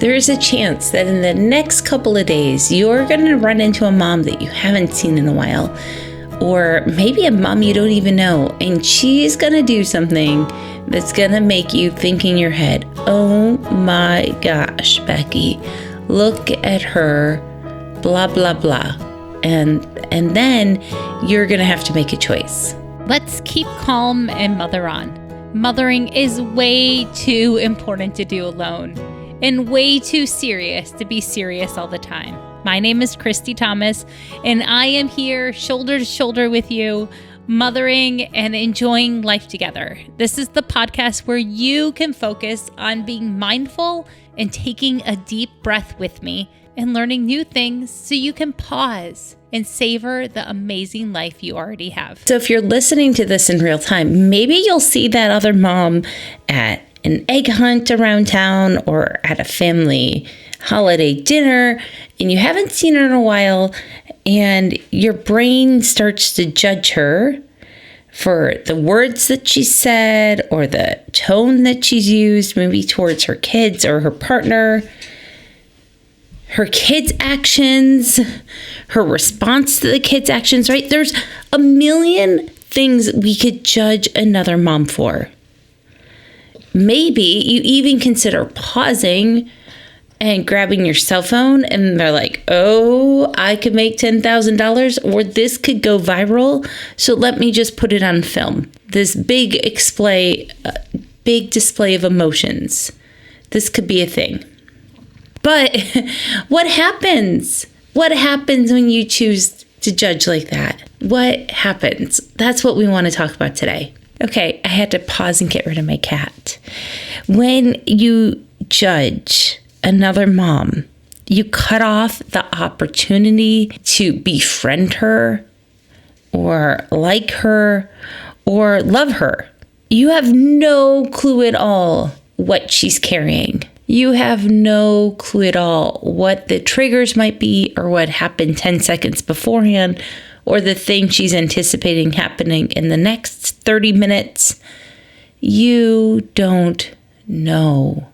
there is a chance that in the next couple of days, you're going to run into a mom that you haven't seen in a while, or maybe a mom you don't even know, and she's going to do something that's going to make you think in your head, oh my gosh, Becky, look at her, blah, blah, blah. And then you're going to have to make a choice. Let's keep calm and mother on. Mothering is way too important to do alone, and way too serious to be serious all the time. My name is Christy Thomas, and I am here shoulder to shoulder with you, mothering and enjoying life together. This is the podcast where you can focus on being mindful and taking a deep breath with me and learning new things so you can pause and savor the amazing life you already have. So if you're listening to this in real time, maybe you'll see that other mom at an egg hunt around town or at a family holiday dinner, and you haven't seen her in a while, and your brain starts to judge her for the words that she said or the tone that she's used, maybe towards her kids or her partner, her kids' actions, her response to the kids' actions, right? There's a million things we could judge another mom for. Maybe you even consider pausing and grabbing your cell phone, and they're like, oh, I could make $10,000, or this could go viral, so let me just put it on film. This big display of emotions. This could be a thing. But what happens? What happens when you choose to judge like that? What happens? That's what we want to talk about today. Okay, I had to pause and get rid of my cat. When you judge another mom, you cut off the opportunity to befriend her or like her or love her. You have no clue at all what she's carrying. You have no clue at all what the triggers might be or what happened 10 seconds beforehand or the thing she's anticipating happening in the next 30 minutes. You don't know.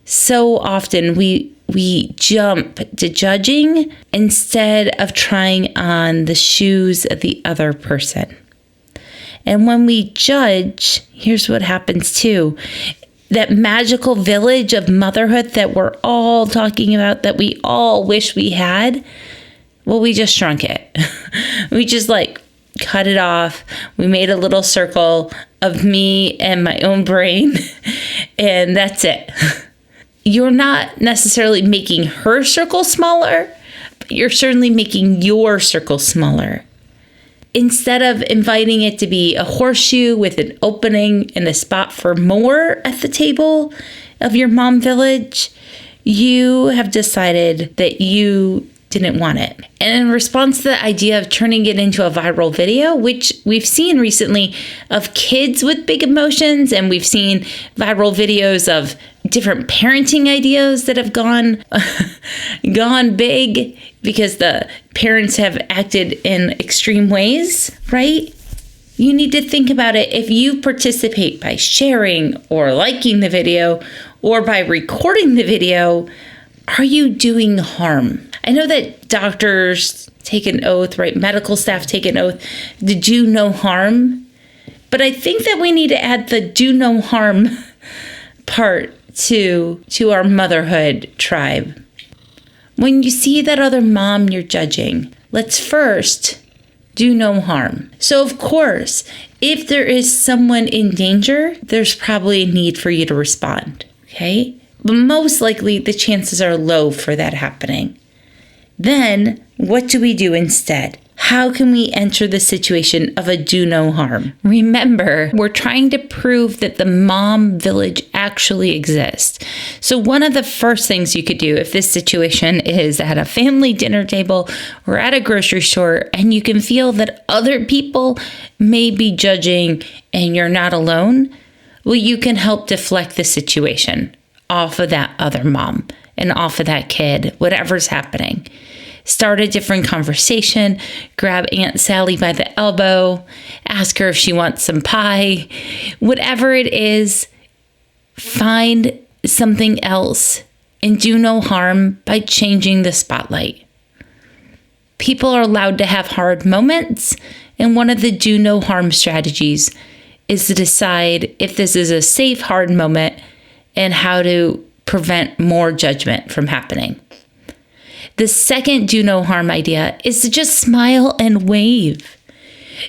So often we jump to judging instead of trying on the shoes of the other person. And when we judge, here's what happens too. That magical village of motherhood that we're all talking about, that we all wish we had, well, we just shrunk it. We just cut it off. We made a little circle of me and my own brain, and that's it. You're not necessarily making her circle smaller, but you're certainly making your circle smaller. Instead of inviting it to be a horseshoe with an opening and a spot for more at the table of your mom village, you have decided that you didn't want it. And in response to the idea of turning it into a viral video, which we've seen recently of kids with big emotions, and we've seen viral videos of different parenting ideas that have gone big because the parents have acted in extreme ways, right? You need to think about it. If you participate by sharing or liking the video or by recording the video, are you doing harm? I know that doctors take an oath, right? Medical staff take an oath to do no harm. But I think that we need to add the do no harm part to our motherhood tribe. When you see that other mom you're judging, let's first do no harm. So of course, if there is someone in danger, there's probably a need for you to respond, okay? But most likely the chances are low for that happening. Then what do we do instead? How can we enter the situation of a do no harm? Remember, we're trying to prove that the mom village actually exists. So one of the first things you could do if this situation is at a family dinner table or at a grocery store and you can feel that other people may be judging and you're not alone, well, you can help deflect the situation off of that other mom and off of that kid, whatever's happening. Start a different conversation, grab Aunt Sally by the elbow, ask her if she wants some pie. Whatever it is, find something else and do no harm by changing the spotlight. People are allowed to have hard moments, and one of the do no harm strategies is to decide if this is a safe, hard moment and how to prevent more judgment from happening. The second do no harm idea is to just smile and wave.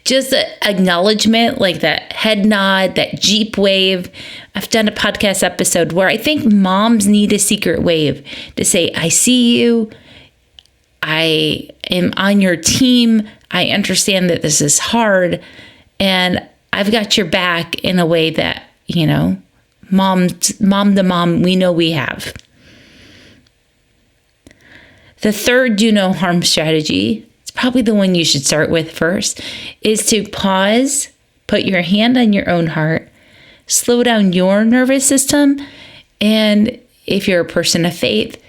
Just an acknowledgement, like that head nod, that Jeep wave. I've done a podcast episode where I think moms need a secret wave to say, I see you. I am on your team. I understand that this is hard. And I've got your back in a way that, mom to mom, we know we have. The third do no harm strategy, it's probably the one you should start with first, is to pause, put your hand on your own heart, slow down your nervous system, and if you're a person of faith,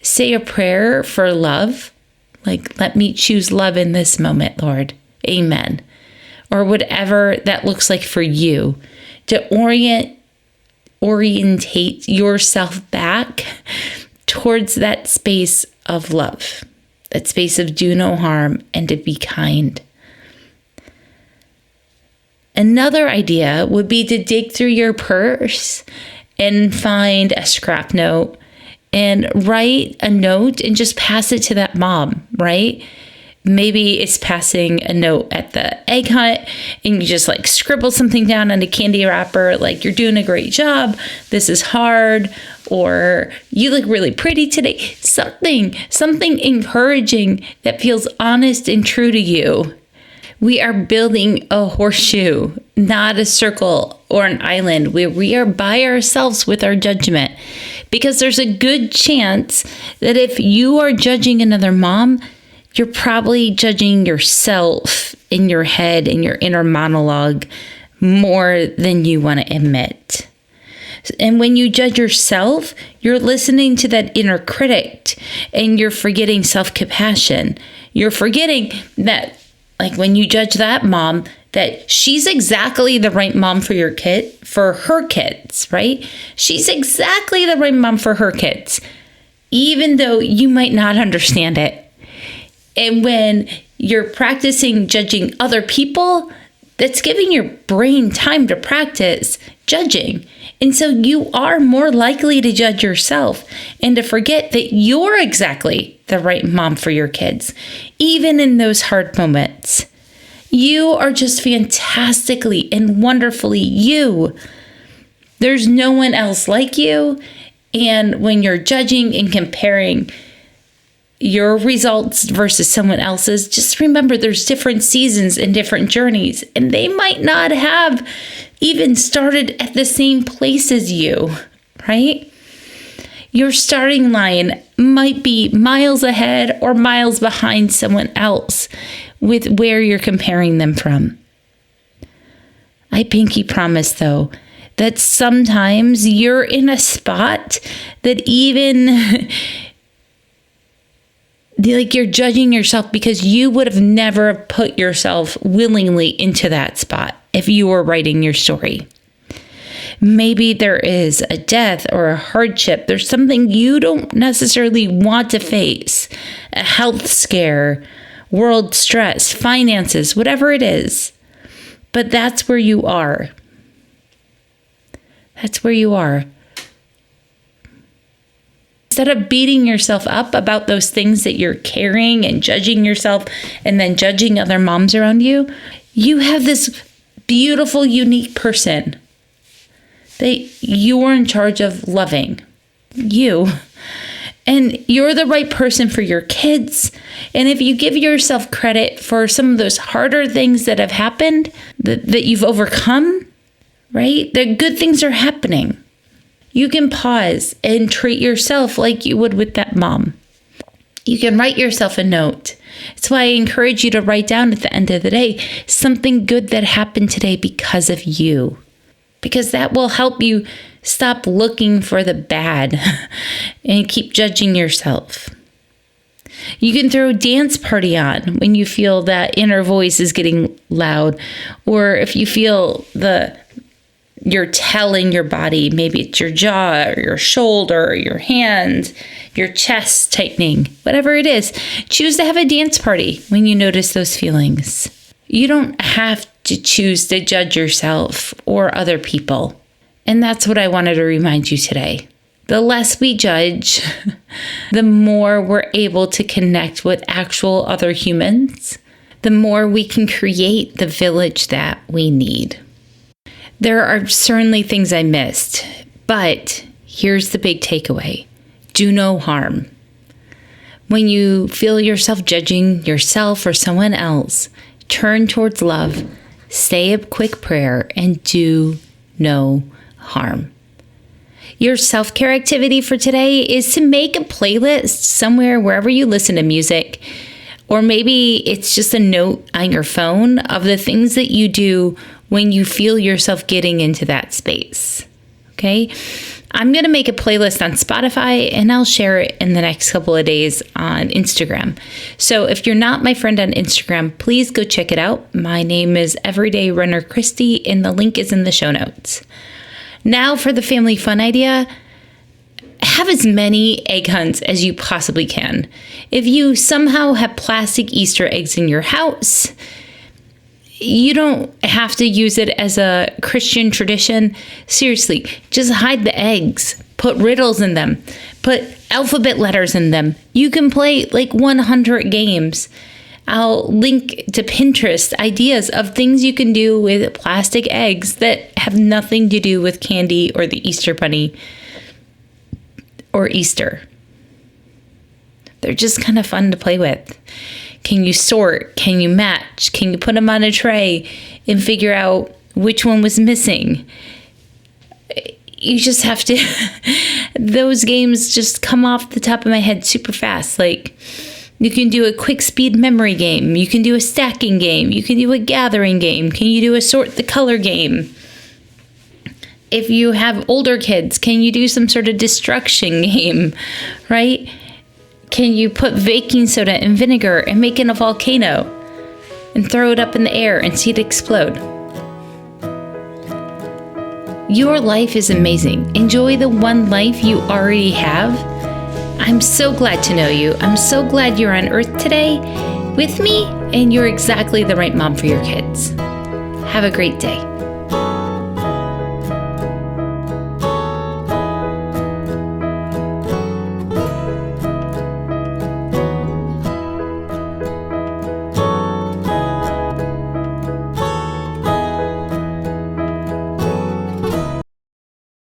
say a prayer for love, like, let me choose love in this moment, Lord. Amen. Or whatever that looks like for you, to orientate yourself back towards that space of love, that space of do no harm, and to be kind. Another idea would be to dig through your purse and find a scrap note and write a note and just pass it to that mom, right? Maybe it's passing a note at the egg hunt and you just like scribble something down on a candy wrapper, like, you're doing a great job, this is hard, or you look really pretty today. Something encouraging that feels honest and true to you. We are building a horseshoe, not a circle or an island where we are by ourselves with our judgment. Because there's a good chance that if you are judging another mom, you're probably judging yourself in your head, in your inner monologue, more than you want to admit. And when you judge yourself, you're listening to that inner critic and you're forgetting self-compassion. You're forgetting that, like, when you judge that mom, that she's exactly the right mom for your kid, for her kids, right? She's exactly the right mom for her kids, even though you might not understand it. And when you're practicing judging other people, that's giving your brain time to practice judging. And so you are more likely to judge yourself and to forget that you're exactly the right mom for your kids, even in those hard moments. You are just fantastically and wonderfully you. There's no one else like you. And when you're judging and comparing your results versus someone else's, just remember there's different seasons and different journeys, and they might not have even started at the same place as you, right? Your starting line might be miles ahead or miles behind someone else with where you're comparing them from. I pinky promise, though, that sometimes you're in a spot that even like you're judging yourself because you would have never put yourself willingly into that spot if you were writing your story. Maybe there is a death or a hardship. There's something you don't necessarily want to face, a health scare, world stress, finances, whatever it is. But that's where you are. That's where you are. Instead of beating yourself up about those things that you're carrying and judging yourself and then judging other moms around you, you have this beautiful, unique person that you're in charge of loving. You. And you're the right person for your kids. And if you give yourself credit for some of those harder things that have happened, that you've overcome, right? The good things are happening. You can pause and treat yourself like you would with that mom. You can write yourself a note. That's why I encourage you to write down at the end of the day something good that happened today because of you. Because that will help you stop looking for the bad and keep judging yourself. You can throw a dance party on when you feel that inner voice is getting loud, or if you feel the You're telling your body, maybe it's your jaw or your shoulder or your hand, your chest tightening, whatever it is. Choose to have a dance party when you notice those feelings. You don't have to choose to judge yourself or other people. And that's what I wanted to remind you today. The less we judge, the more we're able to connect with actual other humans, the more we can create the village that we need. There are certainly things I missed, but here's the big takeaway. Do no harm. When you feel yourself judging yourself or someone else, turn towards love, say a quick prayer, and do no harm. Your self-care activity for today is to make a playlist somewhere, wherever you listen to music, or maybe it's just a note on your phone of the things that you do when you feel yourself getting into that space. Okay? I'm going to make a playlist on Spotify and I'll share it in the next couple of days on Instagram. So if you're not my friend on Instagram, please go check it out. My name is Everyday Runner Christy and the link is in the show notes. Now for the family fun idea. Have as many egg hunts as you possibly can. If you somehow have plastic Easter eggs in your house, you don't have to use it as a Christian tradition. Seriously, just hide the eggs. Put riddles in them. Put alphabet letters in them. You can play like 100 games. I'll link to Pinterest ideas of things you can do with plastic eggs that have nothing to do with candy or the Easter bunny or Easter. They're just kind of fun to play with. Can you sort? Can you match? Can you put them on a tray and figure out which one was missing? You just have to, those games just come off the top of my head super fast. Like, you can do a quick speed memory game. You can do a stacking game. You can do a gathering game. Can you do a sort the color game? If you have older kids, can you do some sort of destruction game, right? Can you put baking soda and vinegar and make it a volcano and throw it up in the air and see it explode? Your life is amazing. Enjoy the one life you already have. I'm so glad to know you. I'm so glad you're on Earth today with me, and you're exactly the right mom for your kids. Have a great day.